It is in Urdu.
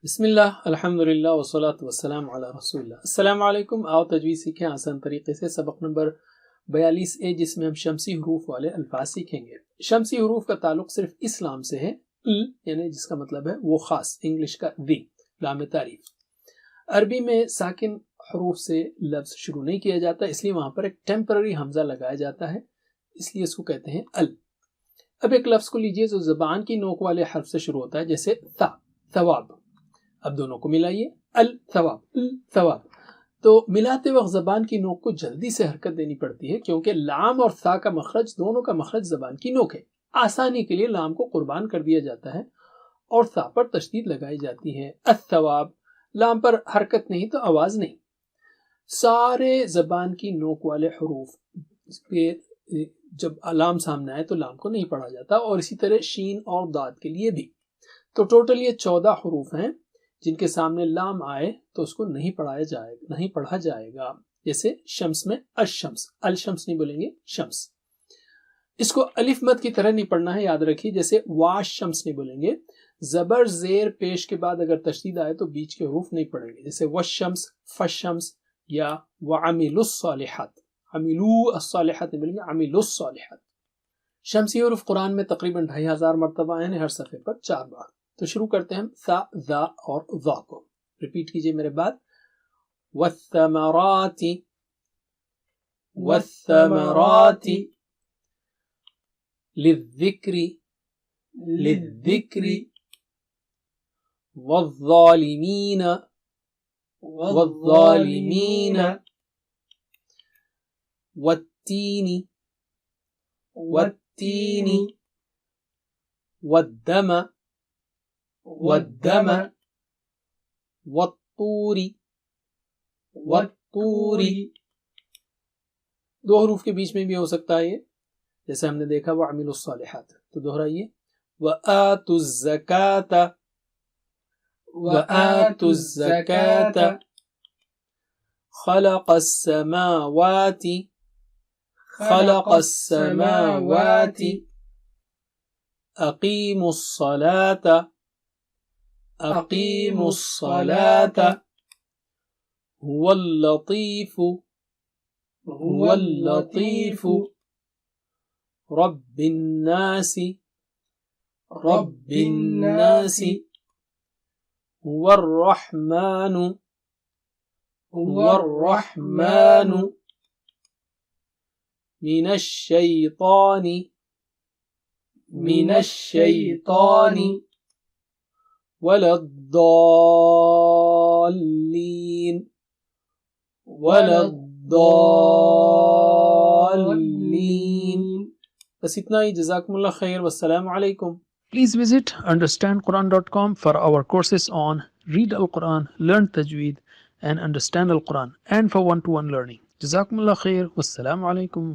بسم اللہ الحمدللہ والصلاة والسلام علی رسول اللہ۔ السلام علیکم، آؤ تجوید سیکھیں آسان طریقے سے۔ سبق نمبر 42 جس میں ہم شمسی حروف والے الفاظ سیکھیں گے۔ شمسی حروف کا تعلق صرف اس لام سے ہے، یعنی جس کا مطلب ہے وہ خاص، انگلش کا دی، لام تعریف۔ عربی میں ساکن حروف سے لفظ شروع نہیں کیا جاتا، اس لیے وہاں پر ایک ٹیمپرری حمزہ لگایا جاتا ہے، اس لیے اس کو کہتے ہیں ال۔ اب ایک لفظ کو لیجئے جو زبان کی نوک والے حرف سے شروع ہوتا ہے، جیسے ثا، ثواب۔ اب دونوں کو ملائیے، الثواب، الثواب۔ تو ملاتے وقت زبان کی نوک کو جلدی سے حرکت دینی پڑتی ہے، کیونکہ لام اور ثا کا مخرج، دونوں کا مخرج زبان کی نوک ہے۔ آسانی کے لیے لام کو قربان کر دیا جاتا ہے اور ثا پر تشدید لگائی جاتی ہے۔ الثواب، لام پر حرکت نہیں تو آواز نہیں۔ سارے زبان کی نوک والے حروف کے جب لام سامنے آئے تو لام کو نہیں پڑھا جاتا، اور اسی طرح شین اور داد کے لیے بھی۔ تو ٹوٹل یہ 14 حروف ہیں جن کے سامنے لام آئے تو اس کو نہیں پڑھا جائے گا۔ جیسے شمس میں الشمس، الشمس نہیں بولیں گے، شمس۔ اس کو الف مد کی طرح نہیں پڑھنا ہے، یاد رکھیے۔ جیسے واش شمس نہیں بولیں گے، زبر زیر پیش کے بعد اگر تشدید آئے تو بیچ کے حروف نہیں پڑھیں گے، جیسے وشمس، فشمس یا وعملوا الصالحات۔ عملوا الصالحات نہیں بولیں گے، عملوا الصالحات۔ شمسی حروف قرآن میں تقریباً 2500 مرتبہ ہیں، ہر صفحے پر 4 بار۔ تو شروع کرتے ہیں ہم ثا، ذا اور ظا کو۔ ریپیٹ کیجئے میرے بعد۔ والثمرات، والثمرات، للذکر، للذکر، والظالمین، والظالمین، والتین، والتین، والدم، والدم، والطور، والطور۔ 2 حروف کے بیچ میں بھی ہو سکتا ہے یہ، جیسے ہم نے دیکھا وَعَمِلُوا الصَّالِحَاتِ۔ تو دہرائیے، وَآتُوا الزَّكَاةَ، وَآتُوا الزَّكَاةَ، خَلَقَ السَّمَاوَاتِ، خَلَقَ السَّمَاوَاتِ، أَقِيمُوا الصَّلَاةَ، أقيموا الصلاة، هو اللطيف، هو اللطيف، رب الناس، رب الناس، هو الرحمن، هو الرحمن، من الشيطان، من الشيطان، ولا الضالين، ولا الضالين۔ بس اتنا ہی، جزاکم اللہ خیر، والسلام علیکم۔ Please visit understandquran.com for our courses on Read Al-Quran, Learn Tajweed and Understand Al-Quran, and for one-to-one learning. جزاکم اللہ خیر، والسلام علیکم۔